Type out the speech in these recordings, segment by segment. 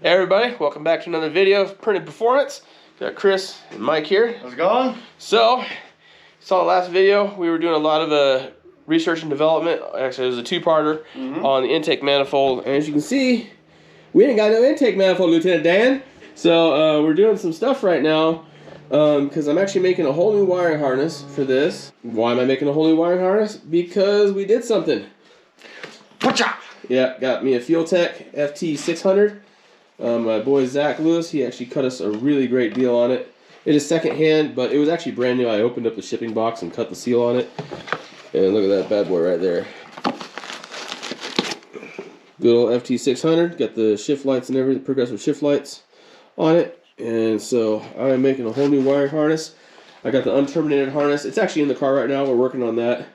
Hey everybody, welcome back to another video of Printed Performance. Got Chris and Mike here. How's it going? So, you saw the last video, we were doing a lot of research and development. Actually, it was a two-parter on the intake manifold. And as you can see, we ain't got no intake manifold, Lieutenant Dan. So, we're doing some stuff right now because I'm actually making a whole new wiring harness for this. Why am I making a whole new wiring harness? Because we did something. Whatcha? Yeah, got me a Fueltech FT600. My boy Zach Lewis, he actually cut us a really great deal on it. It is secondhand, but it was actually brand new. I opened up the shipping box and cut the seal on it. And look at that bad boy right there. Good old FT600. Got the shift lights and everything, progressive shift lights on it. And so I'm making a whole new wiring harness. I got the unterminated harness. It's actually in the car right now. We're working on that.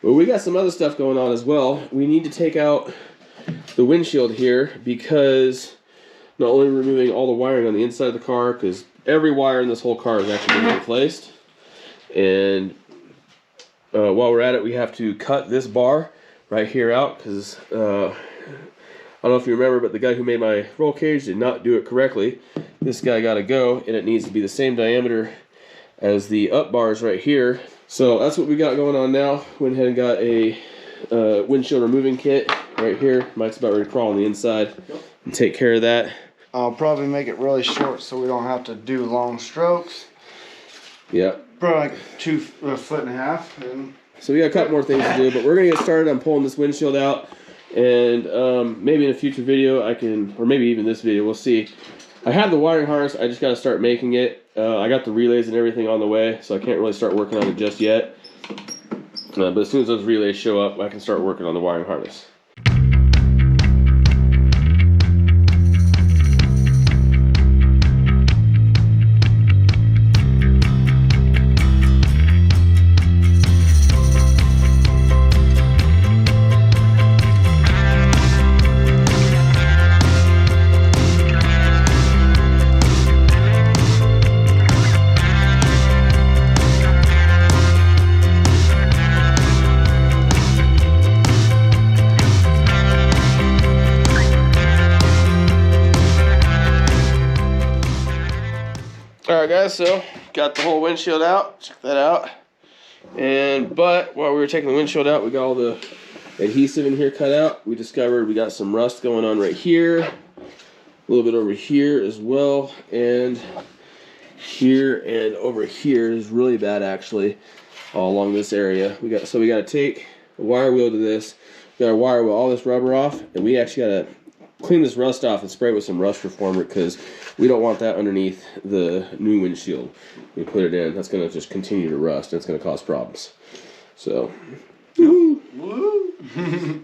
But we got some other stuff going on as well. We need to take out the windshield here because not only removing all the wiring on the inside of the car, because every wire in this whole car is actually being replaced. And while we're at it, we have to cut this bar right here out because I don't know if you remember, but the guy who made my roll cage did not do it correctly. This guy got to go, and it needs to be the same diameter as the up bars right here. So that's what we got going on now. Went ahead and got a windshield removing kit right here. Mike's about ready to crawl on the inside and take care of that. I'll probably make it really short so we don't have to do long strokes. Yeah. Probably like 2 foot and a half. So we got a couple more things to do, but we're gonna get started on pulling this windshield out, and maybe in a future video I can, or maybe even this video, we'll see. I have the wiring harness. I just got to start making it. I got the relays and everything on the way, so I can't really start working on it just yet. But as soon as those relays show up, I can start working on the wiring harness. Alright guys, so got the whole windshield out, check that out. But while we were taking the windshield out, we got all the adhesive in here cut out. We discovered we got some rust going on right here, a little bit over here as well, and here and over here is really bad actually, all along this area. So we got to take a wire wheel to this, we got to wire wheel all this rubber off, and we actually got to clean this rust off and spray it with some rust reformer because we don't want that underneath the new windshield. We put it in, that's going to just continue to rust and it's going to cause problems. So, woo.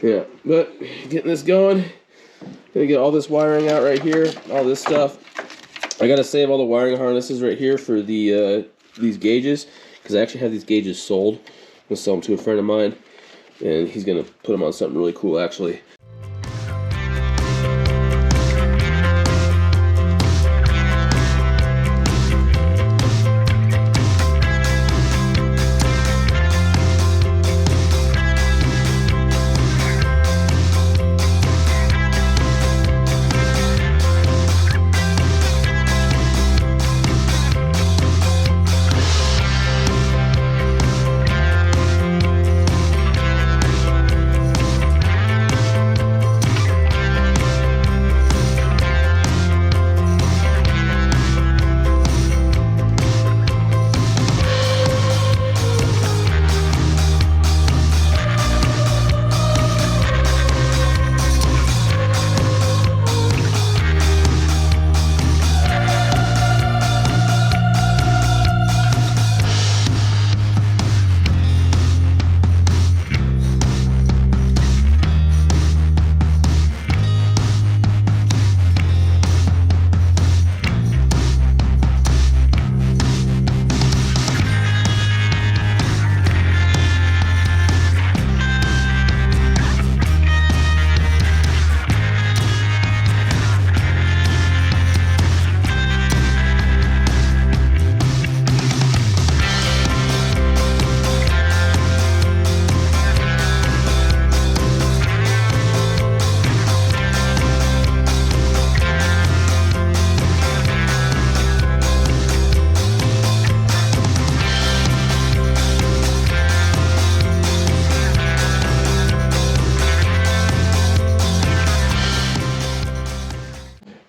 Yeah, but getting this going. Gonna get all this wiring out right here, all this stuff. I gotta save all the wiring harnesses right here for the these gauges because I actually have these gauges sold. I'm gonna sell them to a friend of mine, and he's gonna put them on something really cool actually.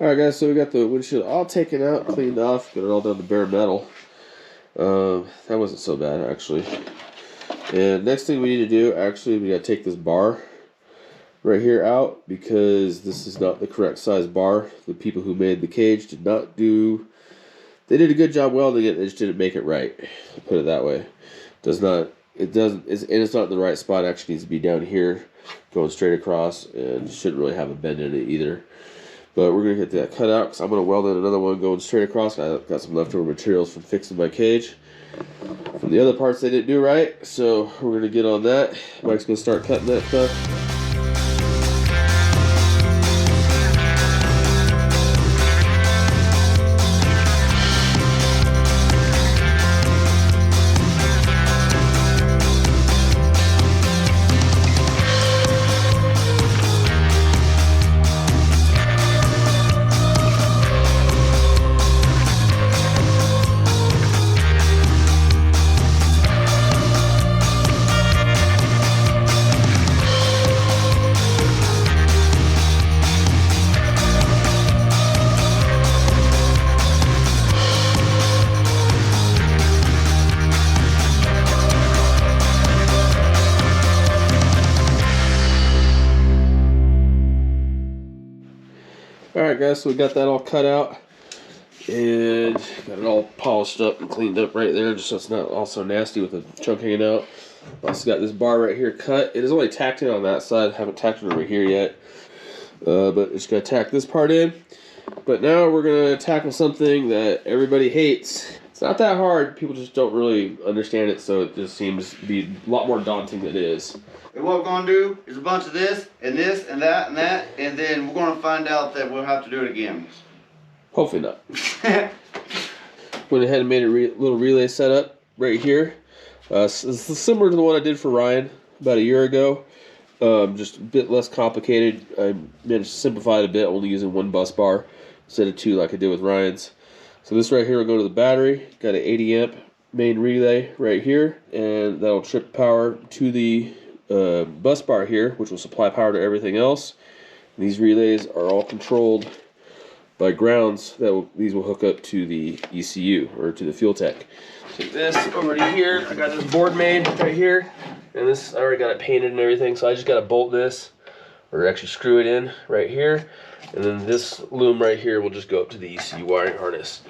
Alright guys, so we got the windshield all taken out, cleaned off, got it all down to bare metal. That wasn't so bad actually. And next thing we need to do, actually, we gotta take this bar right here out because this is not the correct size bar. The people who made the cage did not do. They did a good job welding it. They just didn't make it right. Put it that way. It's not in the right spot. It actually needs to be down here, going straight across, and shouldn't really have a bend in it either. But we're gonna get that cut out because I'm gonna weld in another one going straight across. I got some leftover materials from fixing my cage from the other parts they didn't do right, so we're gonna get on that. Mike's gonna start cutting that stuff. Alright guys, so we got that all cut out and got it all polished up and cleaned up right there just so it's not all so nasty with the chunk hanging out. Also got this bar right here cut. It is only tacked in on that side, haven't tacked it over here yet. But just gotta tack this part in. But now we're gonna tackle something that everybody hates. It's not that hard, people just don't really understand it, so it just seems to be a lot more daunting than it is. And what we're going to do is a bunch of this, and that, and then we're going to find out that we'll have to do it again. Hopefully not. Went ahead and made a little relay setup right here. It's similar to the one I did for Ryan about a year ago. Just a bit less complicated. I managed to simplify it a bit, only using one bus bar instead of two like I did with Ryan's. So this right here will go to the battery. Got an 80 amp main relay right here, and that'll trip power to the bus bar here, which will supply power to everything else. And these relays are all controlled by grounds these will hook up to the ECU or to the Fueltech. Take this over to here. I got this board made right here, and this I already got it painted and everything. So I just got to bolt this, or actually screw it in right here, and then this loom right here will just go up to the ECU wiring harness.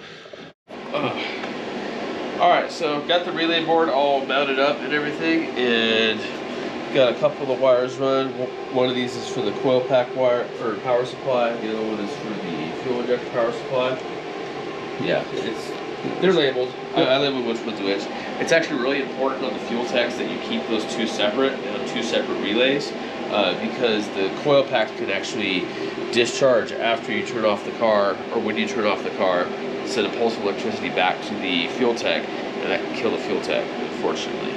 All right, so got the relay board all mounted up and everything, and got a couple of the wires run. One of these is for the coil pack wire or power supply. The other one is for the fuel injector power supply. Yeah, they're labeled. I labeled which one's which. It's actually really important on the Fueltechs that you keep those two separate and two separate relays because the coil pack can actually discharge after you turn off the car or when you turn off the car, send a pulse of electricity back to the Fueltech, and that can kill the Fueltech, unfortunately.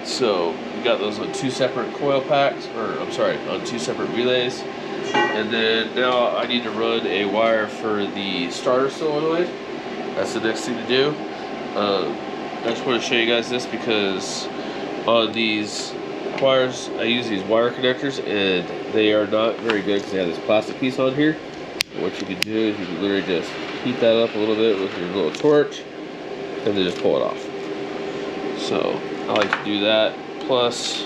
So we got those on two separate coil packs, on two separate relays. And then now I need to run a wire for the starter solenoid. That's the next thing to do. I just want to show you guys this because on these wires, I use these wire connectors and they are not very good because they have this plastic piece on here. And what you can do is you can literally just heat that up a little bit with your little torch and then just pull it off. So I like to do that, plus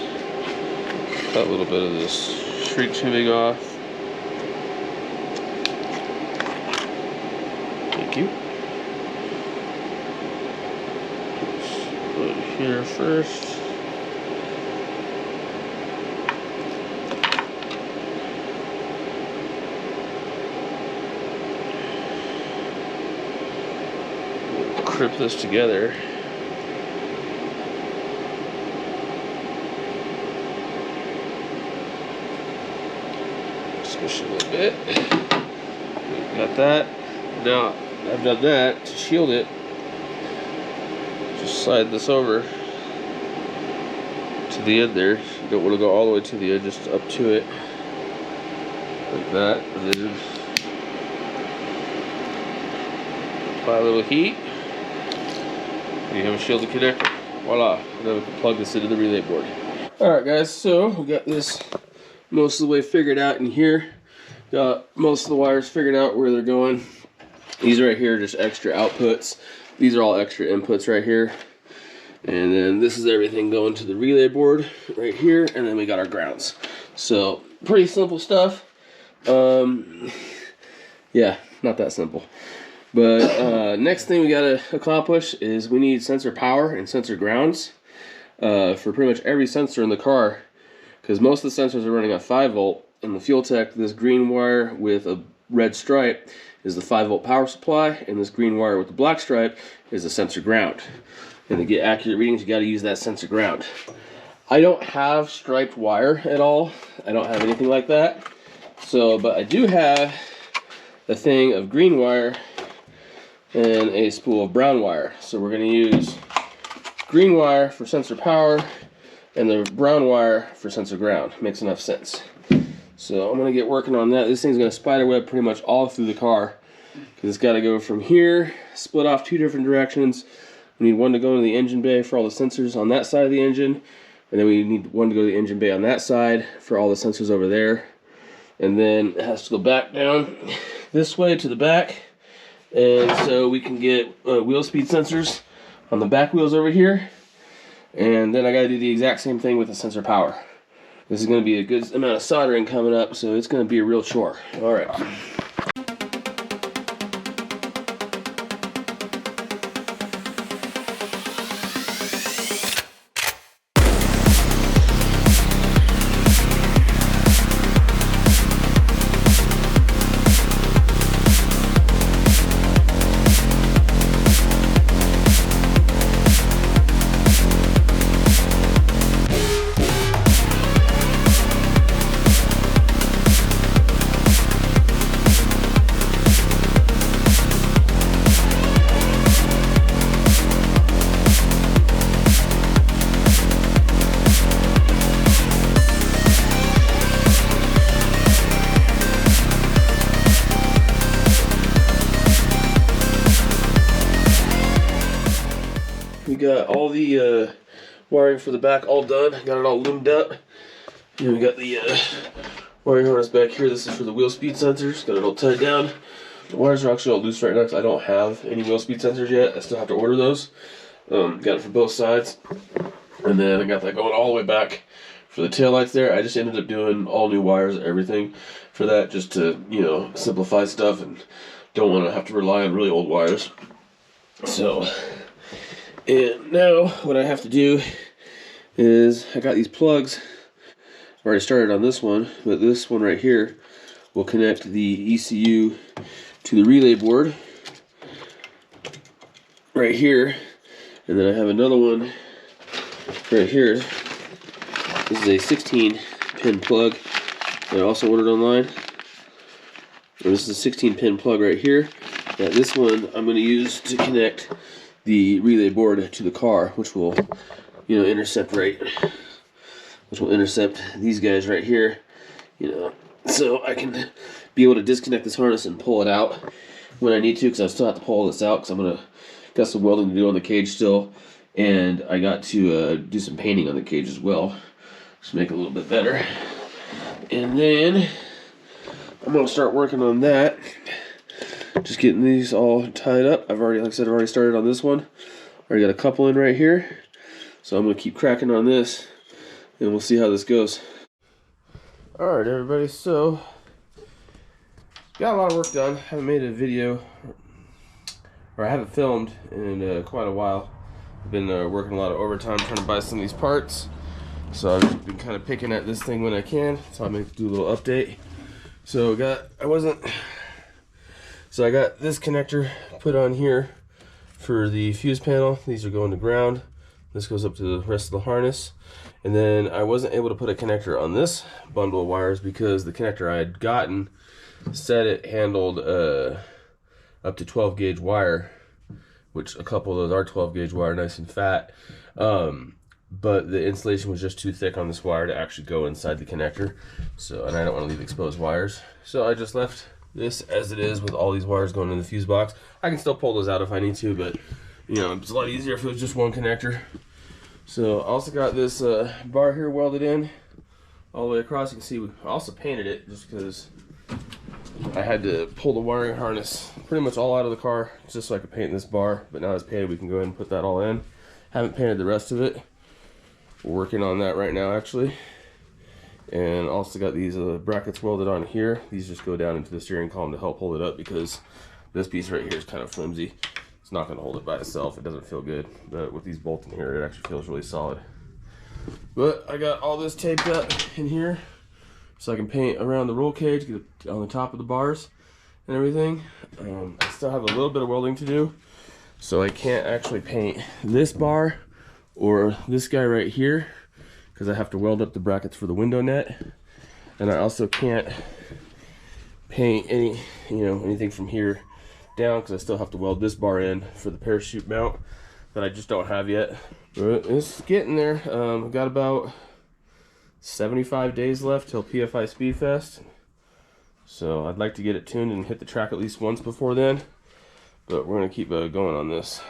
cut a little bit of this shrink tubing off. Thank you. Just put it here first. We'll crimp this together. Squish it a little bit. Got that. Now I've done that to shield it. Just slide this over to the end there. You don't want to go all the way to the end, just up to it. Like that. And then apply a little heat. And you have a shielded connector. Voila. And then we can plug this into the relay board. Alright guys, so we got this most of the way figured out in here. Got most of the wires figured out where they're going. These right here are just extra outputs. These are all extra inputs right here. And then this is everything going to the relay board right here. And then we got our grounds. So pretty simple stuff. Yeah, not that simple. But next thing we gotta accomplish is we need sensor power and sensor grounds for pretty much every sensor in the car. Because most of the sensors are running on 5 volt. And the Fueltech, this green wire with a red stripe is the 5 volt power supply, and this green wire with the black stripe is the sensor ground. And to get accurate readings, you got to use that sensor ground. I don't have striped wire at all. I don't have anything like that. So, but I do have a thing of green wire and a spool of brown wire. So we're going to use green wire for sensor power and the brown wire for sensor ground. Makes enough sense. So I'm going to get working on that. This thing's going to spider web pretty much all through the car. Because it's got to go from here, split off 2 different directions. We need one to go into the engine bay for all the sensors on that side of the engine. And then we need one to go to the engine bay on that side for all the sensors over there. And then it has to go back down this way to the back. And so we can get wheel speed sensors on the back wheels over here. And then I got to do the exact same thing with the sensor power. This is going to be a good amount of soldering coming up, so it's going to be a real chore. All right. We got all the wiring for the back all done. Got it all loomed up. And we got the wiring harness back here. This is for the wheel speed sensors. Got it all tied down. The wires are actually all loose right now because I don't have any wheel speed sensors yet. I still have to order those. Got it for both sides. And then I got that going all the way back for the taillights there. I just ended up doing all new wires, everything for that, just to, you know, simplify stuff and don't want to have to rely on really old wires. So, and now what I have to do is I got these plugs. I've already started on this one, but this one right here will connect the ECU to the relay board right here. And then I have another one right here. This is a 16 pin plug that I also ordered online. And this is a 16 pin plug right here. Now this one I'm going to use to connect the relay board to the car, which will, you know, intercept these guys right here, you know, so I can be able to disconnect this harness and pull it out when I need to, because I still have to pull this out because got some welding to do on the cage still, and I got to do some painting on the cage as well, just make it a little bit better. And then I'm gonna start working on that. Just getting these all tied up. I've already, like I said, I've already started on this one. Already got a couple in right here. So I'm going to keep cracking on this, and we'll see how this goes. Alright everybody, so got a lot of work done. Haven't made a video, or I haven't filmed in quite a while. I've been working a lot of overtime trying to buy some of these parts. So I've been kind of picking at this thing when I can. So I'm going to do a little update. So I got this connector put on here for the fuse panel. These are going to ground. This goes up to the rest of the harness. And then I wasn't able to put a connector on this bundle of wires because the connector I had gotten said it handled up to 12 gauge wire, which a couple of those are 12 gauge wire, nice and fat. But the insulation was just too thick on this wire to actually go inside the connector. So, and I don't want to leave exposed wires. So I just left this as it is with all these wires going in the fuse box. I can still pull those out if I need to, but you know, it's a lot easier if it was just one connector. So I also got this bar here welded in all the way across. You can see I also painted it just because I had to pull the wiring harness pretty much all out of the car just so I could paint this bar, but now it's painted, we can go ahead and put that all in. Haven't painted the rest of it. We're working on that right now actually. And also got these brackets welded on here. These just go down into the steering column to help hold it up because this piece right here is kind of flimsy. It's not going to hold it by itself. It doesn't feel good, but with these bolts in here, it actually feels really solid. But I got all this taped up in here so I can paint around the roll cage, get it on the top of the bars and everything. I still have a little bit of welding to do, so I can't actually paint this bar or this guy right here because I have to weld up the brackets for the window net, and I also can't paint anything from here down because I still have to weld this bar in for the parachute mount that I just don't have yet. But it's getting there. I've got about 75 days left till PFI Speedfest, so I'd like to get it tuned and hit the track at least once before then, but we're gonna keep going on this.